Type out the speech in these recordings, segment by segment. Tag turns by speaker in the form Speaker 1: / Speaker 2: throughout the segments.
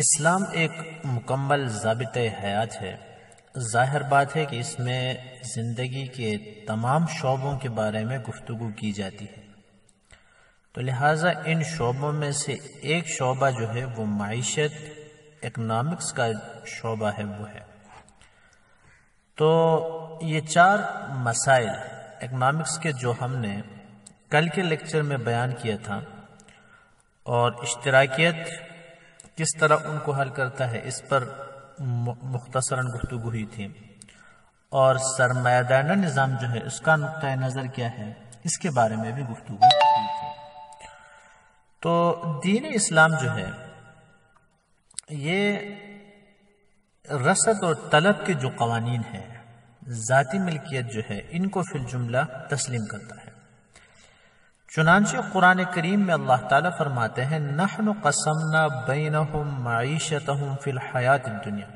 Speaker 1: اسلام ایک مکمل ضابطۂ حیات ہے۔ ظاہر بات ہے کہ اس میں زندگی کے تمام شعبوں کے بارے میں گفتگو کی جاتی ہے، تو لہٰذا ان شعبوں میں سے ایک شعبہ جو ہے وہ معیشت، اکنامکس کا شعبہ ہے، وہ ہے۔ تو یہ چار مسائل اکنامکس کے جو ہم نے کل کے لیکچر میں بیان کیا تھا، اور اشتراکیت کس طرح ان کو حل کرتا ہے اس پر مختصراً گفتگو ہوئی تھی، اور سرمایہ دارانہ نظام جو ہے اس کا نقطۂ نظر کیا ہے اس کے بارے میں بھی گفتگو ہوئی تھی۔ تو دین اسلام جو ہے یہ رسد اور طلب کے جو قوانین ہیں، ذاتی ملکیت جو ہے، ان کو فی الجملہ تسلیم کرتا ہے۔ چنانچہ قرآن کریم میں اللہ تعالیٰ فرماتے ہیں نحن قسمنا بینہم معیشتہم فی الحیات الدنیا،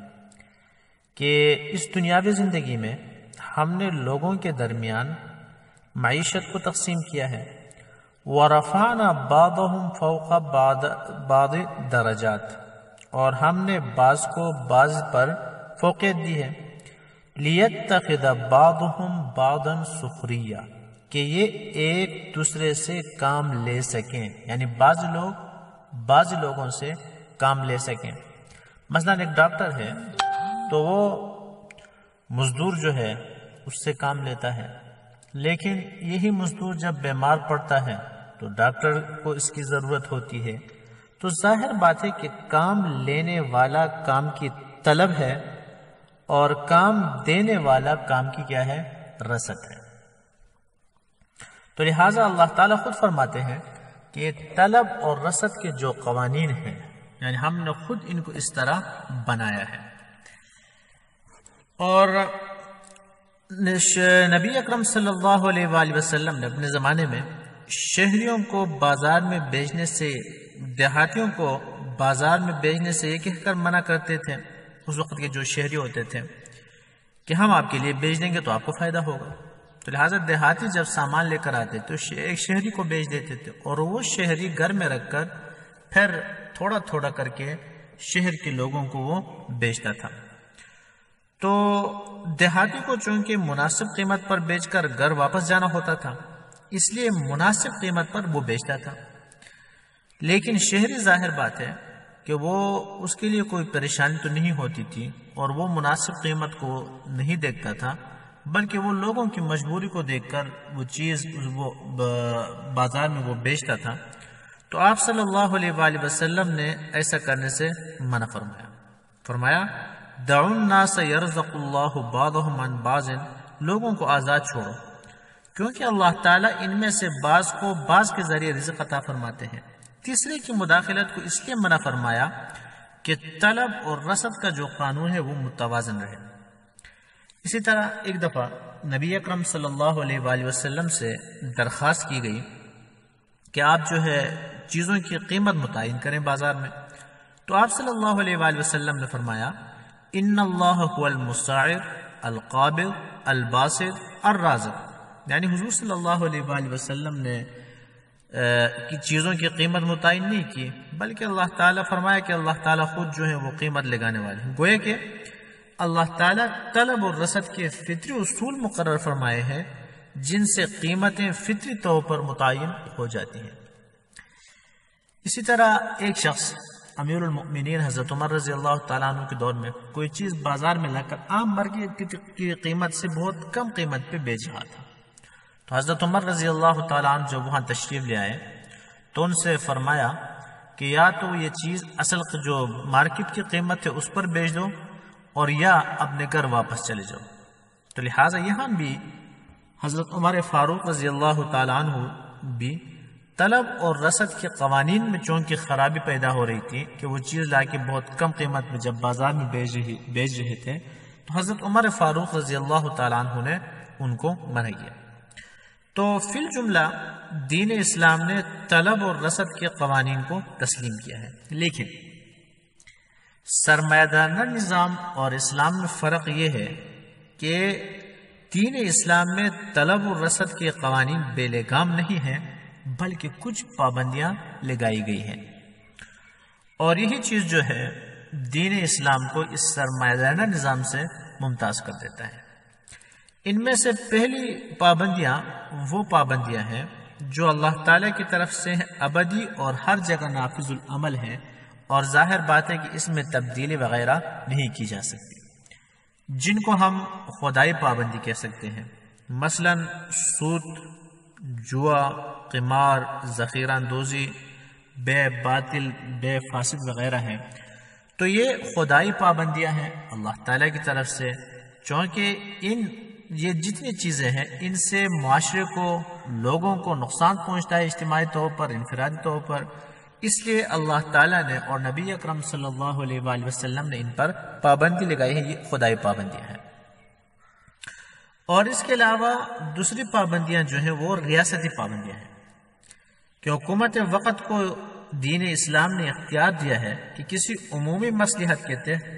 Speaker 1: کہ اس دنیاوی زندگی میں ہم نے لوگوں کے درمیان معیشت کو تقسیم کیا ہے۔ ورفعنا بعضہم فوق بعض درجات، اور ہم نے بعض کو بعض پر فوقیت دی ہے۔ لیتخذ بعضہم بعضا سخریہ، کہ یہ ایک دوسرے سے کام لے سکیں، یعنی بعض لوگوں سے کام لے سکیں۔ مثلا ایک ڈاکٹر ہے تو وہ مزدور جو ہے اس سے کام لیتا ہے، لیکن یہی مزدور جب بیمار پڑتا ہے تو ڈاکٹر کو اس کی ضرورت ہوتی ہے۔ تو ظاہر بات ہے کہ کام لینے والا کام کی طلب ہے، اور کام دینے والا کام کی کیا ہے؟ رسد ہے۔ تو لہٰذا اللہ تعالیٰ خود فرماتے ہیں کہ طلب اور رسد کے جو قوانین ہیں، یعنی ہم نے خود ان کو اس طرح بنایا ہے۔ اور نبی اکرم صلی اللہ علیہ وآلہ وسلم نے اپنے زمانے میں شہریوں کو بازار میں بیچنے سے، دیہاتیوں کو بازار میں بیچنے سے یہ کہہ کر منع کرتے تھے، اس وقت کے جو شہری ہوتے تھے، کہ ہم آپ کے لیے بیچ دیں گے تو آپ کو فائدہ ہوگا۔ تو لہٰذا دیہاتی جب سامان لے کر آتے تو ایک شہری کو بیچ دیتے تھے، اور وہ شہری گھر میں رکھ کر پھر تھوڑا تھوڑا کر کے شہر کے لوگوں کو وہ بیچتا تھا۔ تو دیہاتی کو چونکہ مناسب قیمت پر بیچ کر گھر واپس جانا ہوتا تھا، اس لیے مناسب قیمت پر وہ بیچتا تھا۔ لیکن شہری ظاہر بات ہے کہ وہ اس کے لیے کوئی پریشانی تو نہیں ہوتی تھی، اور وہ مناسب قیمت کو نہیں دیکھتا تھا، بلکہ وہ لوگوں کی مجبوری کو دیکھ کر وہ چیز وہ بازار میں وہ بیچتا تھا۔ تو آپ صلی اللہ علیہ وآلہ وسلم نے ایسا کرنے سے منع فرمایا دعوا الناس یرزق اللہ بعضهم عن بعض، لوگوں کو آزاد چھوڑو، کیونکہ اللہ تعالیٰ ان میں سے بعض کو بعض کے ذریعے رزق عطا فرماتے ہیں۔ تیسرے کی مداخلت کو اس لیے منع فرمایا کہ طلب اور رسد کا جو قانون ہے وہ متوازن رہے۔ اسی طرح ایک دفعہ نبی اکرم صلی اللہ علیہ وآلہ وسلم سے درخواست کی گئی کہ آپ جو ہے چیزوں کی قیمت متعین کریں بازار میں، تو آپ صلی اللہ علیہ وآلہ وسلم نے فرمایا ان اللہ هو المسعر القابض الباسط الرازق، یعنی حضور صلی اللہ علیہ وآلہ وسلم نے چیزوں کی قیمت متعین نہیں کی، بلکہ اللہ تعالیٰ فرمایا کہ اللہ تعالیٰ خود جو ہے وہ قیمت لگانے والے ہیں۔ گویا کہ اللہ تعالیٰ طلب اور رسد کے فطری اصول مقرر فرمائے ہیں، جن سے قیمتیں فطری طور پر متعین ہو جاتی ہیں۔ اسی طرح ایک شخص امیر المؤمنین حضرت عمر رضی اللہ تعالیٰ عنہ کے دور میں کوئی چیز بازار میں لا کر عام مارکیٹ کی قیمت سے بہت کم قیمت پہ بیچ رہا تھا۔ تو حضرت عمر رضی اللہ تعالیٰ عنہ جب وہاں تشریف لے آئے تو ان سے فرمایا کہ یا تو یہ چیز اصل جو مارکیٹ کی قیمت ہے اس پر بیچ دو، اور یا اپنے گھر واپس چلے جاؤ۔ تو لہٰذا یہاں بھی حضرت عمر فاروق رضی اللہ تعالیٰ عنہ بھی طلب اور رسد کے قوانین میں چونکہ خرابی پیدا ہو رہی تھی کہ وہ چیز لا کے بہت کم قیمت میں جب بازار میں بیچ رہے تھے، تو حضرت عمر فاروق رضی اللہ تعالیٰ عنہ نے ان کو منع کیا۔ تو فی الجملہ دین اسلام نے طلب اور رسد کے قوانین کو تسلیم کیا ہے، لیکن سرمایہ دارانہ نظام اور اسلام میں فرق یہ ہے کہ دین اسلام میں طلب و رسد کے قوانین بے لگام نہیں ہیں، بلکہ کچھ پابندیاں لگائی گئی ہیں، اور یہی چیز جو ہے دین اسلام کو اس سرمایہ نظام سے ممتاز کر دیتا ہے۔ ان میں سے پہلی پابندیاں وہ پابندیاں ہیں جو اللہ تعالیٰ کی طرف سے ابدی اور ہر جگہ نافذ العمل ہیں، اور ظاہر بات ہے کہ اس میں تبدیلی وغیرہ نہیں کی جا سکتی، جن کو ہم خدائی پابندی کہہ سکتے ہیں۔ مثلا سود، جوا، قمار، ذخیرہ اندوزی، بے باطل، بے فاسد وغیرہ ہیں، تو یہ خدائی پابندیاں ہیں اللہ تعالیٰ کی طرف سے، چونکہ یہ جتنی چیزیں ہیں ان سے معاشرے کو، لوگوں کو نقصان پہنچتا ہے اجتماعی طور پر، انفرادی طور پر، اس لیے اللہ تعالیٰ نے اور نبی اکرم صلی اللہ علیہ وآلہ وسلم نے ان پر پابندی لگائی ہے۔ یہ خدائی پابندیاں ہیں۔ اور اس کے علاوہ دوسری پابندیاں جو ہیں وہ ریاستی پابندیاں ہیں کہ حکومت وقت کو دین اسلام نے اختیار دیا ہے کہ کسی عمومی مصلحت کے تحت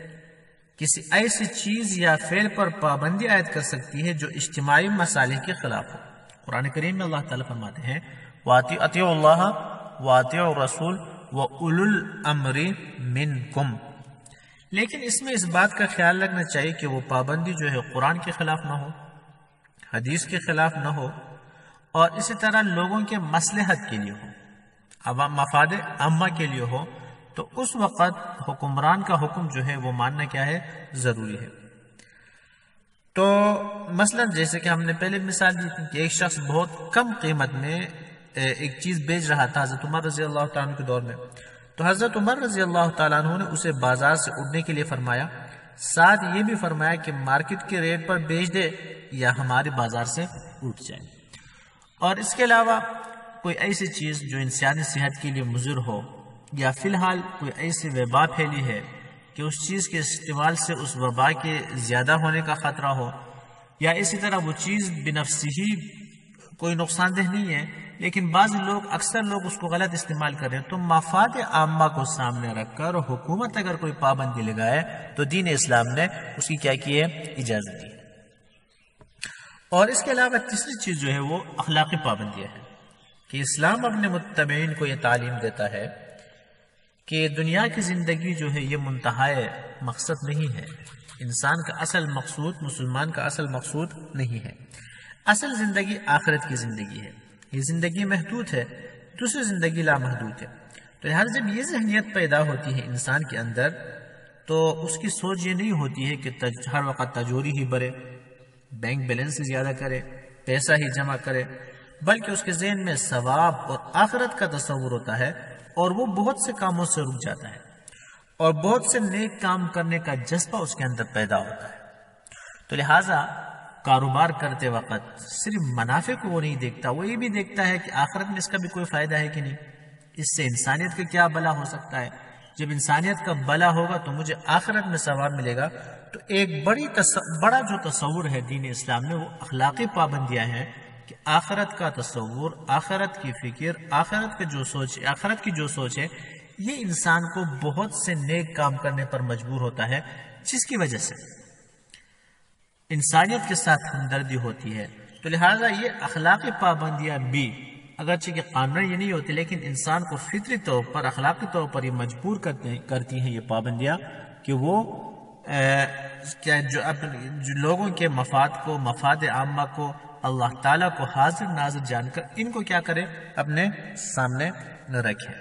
Speaker 1: کسی ایسی چیز یا فعل پر پابندی عائد کر سکتی ہے جو اجتماعی مصالح کے خلاف ہو۔ قرآن کریم میں اللہ تعالیٰ فرماتے ہیں وَأَطِيعُوا اللَّهَ وَأَطِيعُوا الرَّسُولَ وَأُولُو الْأَمْرِ مِنْكُمْ، لیکن اس میں اس بات کا خیال رکھنا چاہیے کہ وہ پابندی جو ہے قرآن کے خلاف نہ ہو، حدیث کے خلاف نہ ہو، اور اسی طرح لوگوں کے مصلحت کے لیے ہو، مفاد عامہ کے لیے ہو، تو اس وقت حکمران کا حکم جو ہے وہ ماننا کیا ہے؟ ضروری ہے۔ تو مثلا جیسے کہ ہم نے پہلے مثال دی تھی کہ ایک شخص بہت کم قیمت میں ایک چیز بیچ رہا تھا حضرت عمر رضی اللہ تعالیٰ عنہ کے دور میں، تو حضرت عمر رضی اللہ تعالیٰ عنہ نے اسے بازار سے اٹھنے کے لیے فرمایا، ساتھ یہ بھی فرمایا کہ مارکیٹ کے ریٹ پر بیچ دے یا ہمارے بازار سے اٹھ جائے۔ اور اس کے علاوہ کوئی ایسی چیز جو انسانی صحت کے لیے مضر ہو، یا فی الحال کوئی ایسی وبا پھیلی ہے کہ اس چیز کے استعمال سے اس وبا کے زیادہ ہونے کا خطرہ ہو، یا اسی طرح وہ چیز بنفسی ہی کوئی نقصان دہ نہیں ہے لیکن اکثر لوگ اس کو غلط استعمال کر رہے ہیں، تو مفاد عامہ کو سامنے رکھ کر حکومت اگر کوئی پابندی لگائے تو دین اسلام نے اس کی کیا کی ہے؟ اجازت دی۔ اور اس کے علاوہ تیسری چیز جو ہے وہ اخلاقی پابندیاں ہے کہ اسلام اپنے متبعین کو یہ تعلیم دیتا ہے کہ دنیا کی زندگی جو ہے یہ منتہائے مقصد نہیں ہے، انسان کا اصل مقصود، مسلمان کا اصل مقصود نہیں ہے، اصل زندگی آخرت کی زندگی ہے، یہ زندگی محدود ہے، دوسری زندگی لامحدود ہے۔ تو لہٰذا جب یہ ذہنیت پیدا ہوتی ہے انسان کے اندر تو اس کی سوچ یہ نہیں ہوتی ہے کہ ہر وقت تجوری ہی بڑھے، بینک بیلنس زیادہ کرے، پیسہ ہی جمع کرے، بلکہ اس کے ذہن میں ثواب اور آخرت کا تصور ہوتا ہے، اور وہ بہت سے کاموں سے رک جاتا ہے اور بہت سے نیک کام کرنے کا جذبہ اس کے اندر پیدا ہوتا ہے۔ تو لہٰذا کاروبار کرتے وقت صرف منافع کو وہ نہیں دیکھتا، وہ یہ بھی دیکھتا ہے کہ آخرت میں اس کا بھی کوئی فائدہ ہے کہ نہیں، اس سے انسانیت کا کیا بھلا ہو سکتا ہے، جب انسانیت کا بھلا ہوگا تو مجھے آخرت میں ثواب ملے گا۔ تو ایک بڑا جو تصور ہے دین اسلام میں وہ اخلاقی پابندیاں ہیں کہ آخرت کا تصور، آخرت کی فکر، آخرت کی جو سوچ ہے یہ انسان کو بہت سے نیک کام کرنے پر مجبور ہوتا ہے، جس کی وجہ سے انسانیت کے ساتھ ہمدردی ہوتی ہے۔ تو لہٰذا یہ اخلاقی پابندیاں بھی اگرچہ کہ قانون یہ نہیں ہوتی لیکن انسان کو فطری طور پر، اخلاقی طور پر یہ مجبور کرتی ہیں یہ پابندیاں کہ وہ جو لوگوں کے مفاد کو، مفاد عامہ کو، اللہ تعالیٰ کو حاضر ناظر جان کر ان کو کیا کرے؟ اپنے سامنے نہ رکھے۔